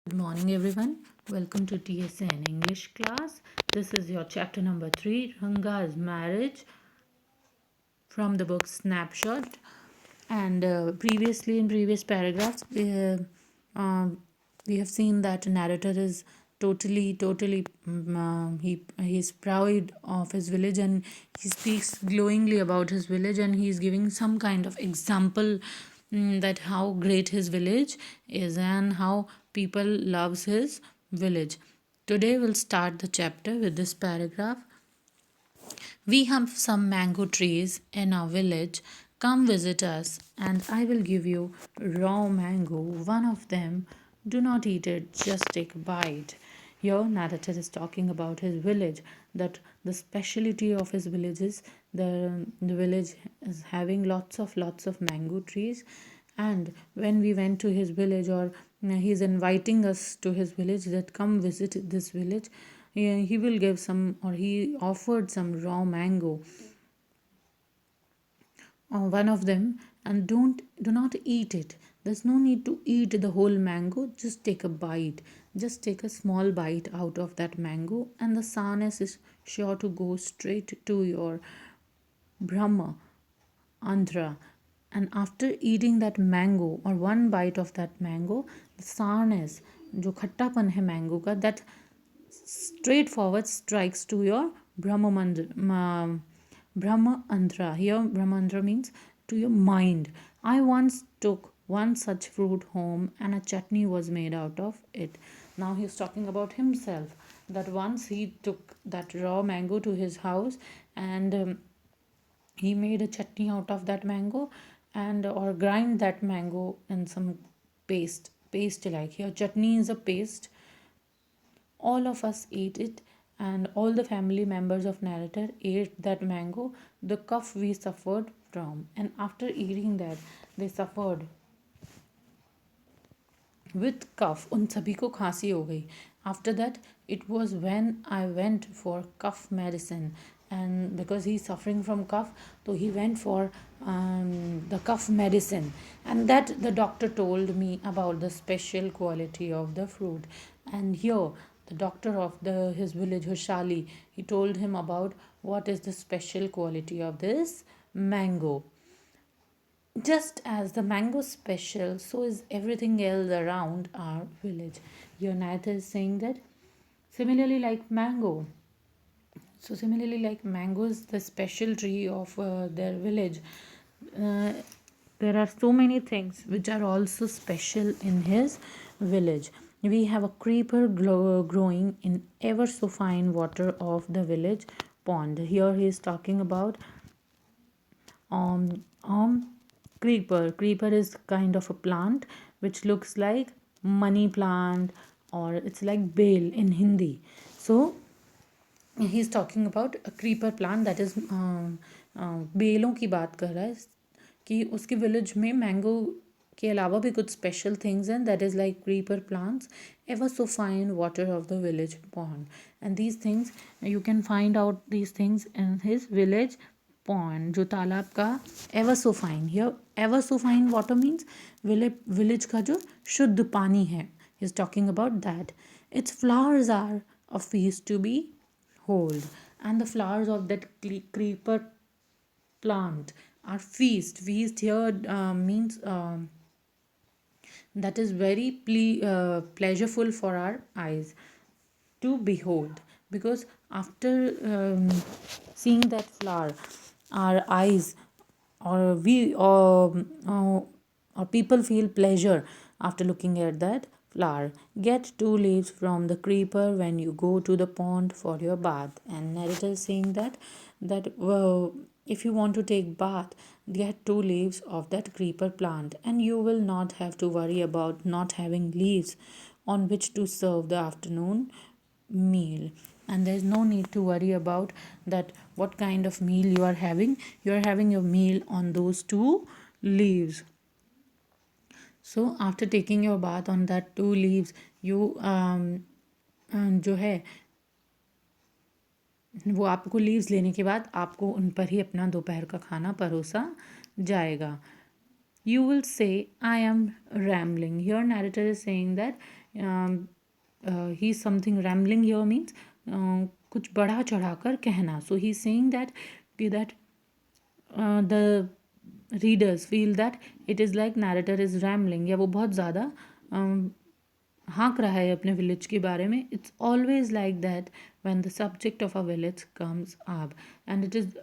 Good morning, everyone. Welcome to TSN English class. This is your chapter number 3, Ranga's marriage, from the book Snapshot. And previously, in previous paragraphs, we have seen that narrator is totally he's proud of his village, and he speaks glowingly about his village, and he's giving some kind of example, that how great his village is and how people loves his village. Today we'll start the chapter with this paragraph. We have some mango trees in our village. Come visit us, and I will give you raw mango. One of them. Do not eat it, just take a bite. Here, narrator is talking about his village, that the speciality of his village is the village is having lots of mango trees. And when we went to his village, or he's inviting us to his village, that come visit this village, he will give some, or he offered some raw mango, one of them, and do not eat it. There's no need to eat the whole mango, just take a bite, just take a small bite out of that mango, and the sourness is sure to go straight to your brahma andhra. And after eating that mango, or one bite of that mango, the sourness, जो खट्टापन है mango का, that straightforward strikes to your Brahma Andhra. Here, Brahma Andhra means to your mind. I once took one such fruit home, and a chutney was made out of it. Now he's talking about himself, that once he took that raw mango to his house, and he made a chutney out of that mango, and or grind that mango in some paste like. Here chutney is a paste. All of us ate it, and all the family members of narrator ate that mango. The cough we suffered from, and after eating that, they suffered with cough. उन सभी को खांसी हो गई. After that, it was when I went for cough medicine, and because he's suffering from cough, so he went for the cough medicine, and that the doctor told me about the special quality of the fruit. And here the doctor of his village, Hushali, he told him about what is the special quality of this mango. Just as the mango is special, so is everything else around our village. Yonatha is saying that similarly like mango. So similarly like mango is the special tree of their village. Uh, there are so many things which are also special in his village. We have a creeper growing in ever so fine water of the village pond. Here he is talking about um, um creeper is kind of a plant which looks like money plant, or it's like bale in Hindi. So he's talking about a creeper plant, that is बेलों की बात कर रहा है कि उसके village में mango के अलावा भी कुछ स्पेशल थिंग्स हैं, that is like creeper plants ever so fine water of the village pond. And these things you can find out these things in his village pond, जो तालाब का ever so fine. Here ever so fine water means village का जो शुद्ध पानी है. Is talking about that. Its flowers are a feast to be hold, and the flowers of that creeper plant are feast here means that is very pleasureful for our eyes to behold, because after seeing that flower, our eyes, or we or people feel pleasure after looking at that flower. Get 2 leaves from the creeper when you go to the pond for your bath. And narrator is saying that if you want to take bath, get 2 leaves of that creeper plant, and you will not have to worry about not having leaves on which to serve the afternoon meal. And there's no need to worry about that what kind of meal you are having. You are having your meal on those 2 leaves. So after taking your bath on that 2 leaves, you जो है वो आपको leaves लेने के बाद आपको उन पर ही अपना दोपहर का खाना परोसा जाएगा. You will say, I am rambling. Here narrator is saying that he something rambling here means कुछ बढ़ा चढ़ा कर कहना. So he saying that the readers feel that it is like narrator is rambling, या वो बहुत ज़्यादा हाँक रहा है अपने विलेज के बारे में. It's always like that when the subject of a village comes up, and it is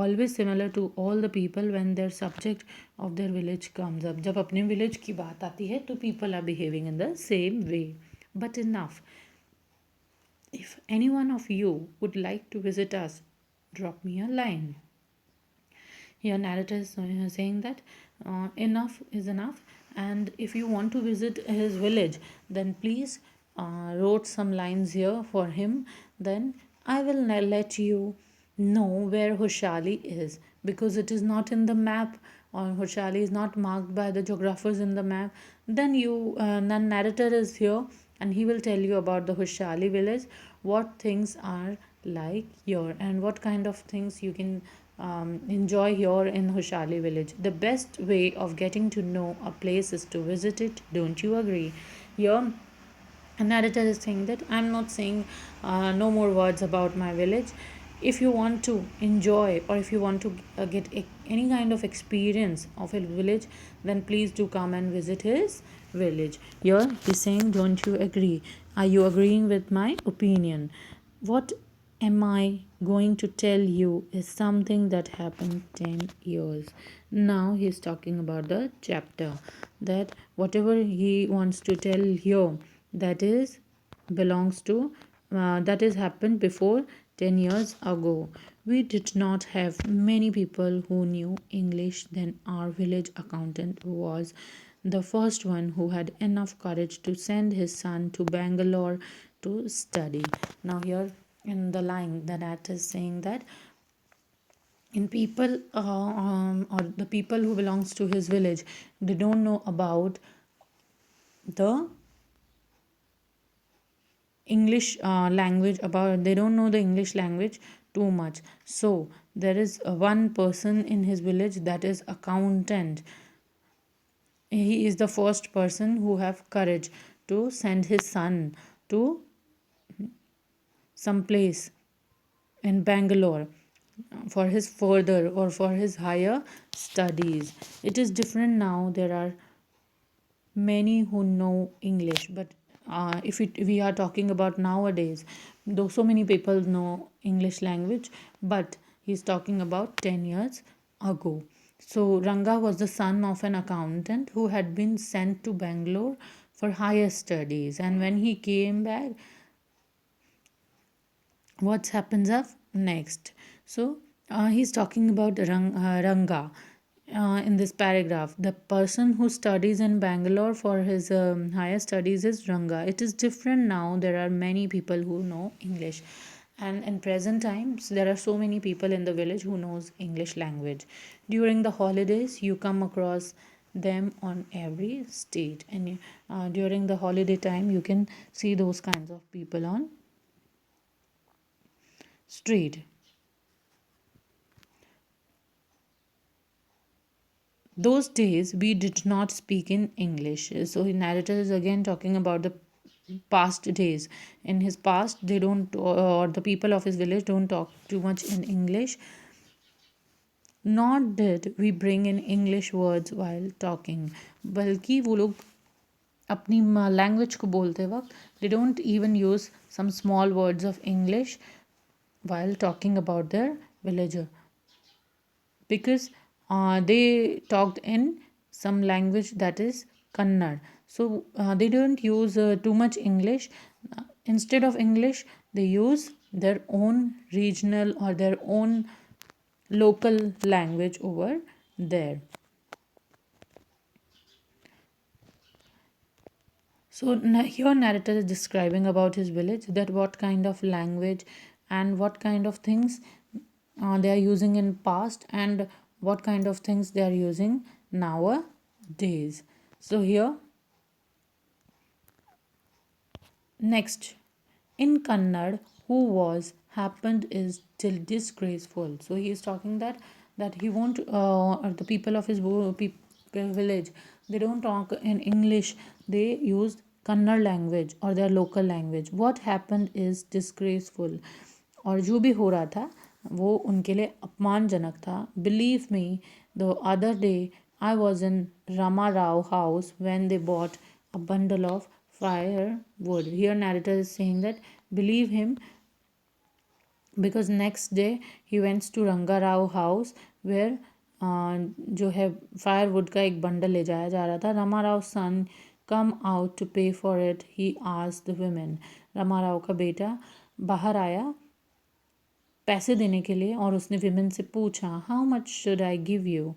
always similar to all the people when their subject of their village comes up. जब अपने village की बात आती है तो people are behaving in the same way. But enough. If any one of you would like to visit us, drop me a line. Here narrator is saying that enough is enough, and if you want to visit his village, then please wrote some lines here for him. Then I will let you know where Hushali is, because it is not in the map, or Hushali is not marked by the geographers in the map. Then then narrator is here, and he will tell you about the Hushali village, what things are like here, and what kind of things you can enjoy here in Hushali village. The best way of getting to know a place is to visit it. Don't you agree? Here, a narrator is saying that I'm not saying no more words about my village. If you want to enjoy, or if you want to get any kind of experience of a village, then please do come and visit his village. Here he's saying, don't you agree? Are you agreeing with my opinion? What am I going to tell you is something that happened 10 years. Now he's talking about the chapter, that whatever he wants to tell here, that is belongs to that is happened before 10 years ago. We did not have many people who knew English. Then our village accountant was the first one who had enough courage to send his son to Bangalore to study. Now here in the line, the narrator is saying that in people or the people who belongs to his village, they don't know about the English language, about they don't know the English language too much. So there is one person in his village, that is accountant. He is the first person who have courage to send his son to some place in Bangalore for his further or for his higher studies. It is different now. There are many who know English, but we are talking about nowadays, though so many people know English language, but he's talking about 10 years ago. So Ranga was the son of an accountant who had been sent to Bangalore for higher studies, and when he came back, what happens up next? So he's talking about Ranga in this paragraph. The person who studies in Bangalore for his higher studies is Ranga. It is different now. There are many people who know English, and in present times there are so many people in the village who knows English language. During the holidays you come across them on every street, and during the holiday time you can see those kinds of people on street. Those days we did not speak in English. So the narrator is again talking about the past days. In his past, they don't, or the people of his village don't talk too much in English. Nor did we bring in English words while talking. बल्कि वो लोग अपनी language को बोलते वक्त they don't even use some small words of English while talking about their villager, because they talked in some language that is Kannada. So they don't use too much English. Instead of English, they use their own regional or their own local language over there. So here narrator is describing about his village, that what kind of language and what kind of things they are using in past, and what kind of things they are using nowadays. So here next, in Kannada, who was happened is till disgraceful. So he is talking that he won't or the people of his village, they don't talk in English. They use Kannada language or their local language. What happened is disgraceful. और जो भी हो रहा था वो उनके लिए अपमानजनक था. Believe me, the other day I was in Rama Rao house when they bought a bundle of firewood. Here narrator is saying that believe him, because next day he went to Ranga Rao house where जो है firewood का एक bundle ले जाया जा रहा था. रमा राव सन come out to पे for it, he asked the women. Rama Rao का बेटा बाहर आया पैसे देने के लिए और उसने विमेन से पूछा, how much should I give you?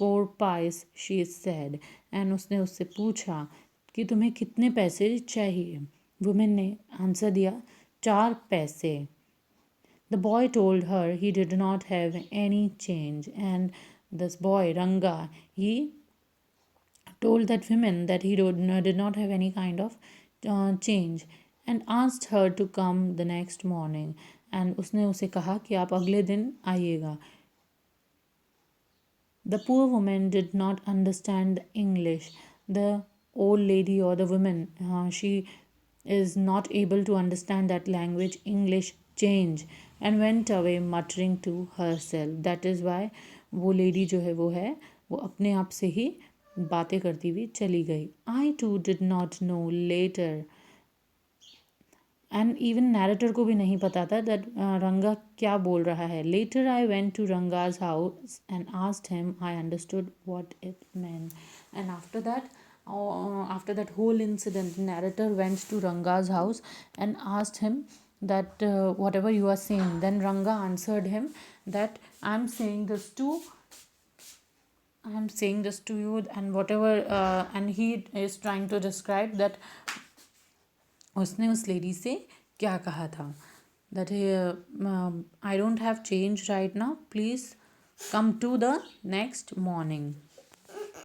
4 pice, she said. And उसने उससे पूछा कि तुम्हें कितने पैसे चाहिए. वुमेन ने आंसर दिया, 4 पैसे. The boy told her he did not have any change, and this boy, Ranga, he told that woman that he did not have any kind of change, and asked her to come the next morning. And उसने उसे कहा कि आप अगले दिन आइएगा. The poor woman did not understand English. The old lady or the woman, she is not able to understand that language, English change, and went away muttering to herself. That is why वो lady जो है वो अपने आप से ही बातें करती हुई चली गई. I too did not know later, and even narrator को भी नहीं पता था दैट रंगा क्या बोल रहा है. Later I went to Ranga's house and asked him. I understood what it meant. एंड after that whole incident, narrator went to Ranga's house and asked him that whatever you are saying. Then Ranga answered him that I'm saying this to you, and whatever and he is trying to describe that उसने उस lady से क्या कहा था. That I don't have change right now, please come to the next morning.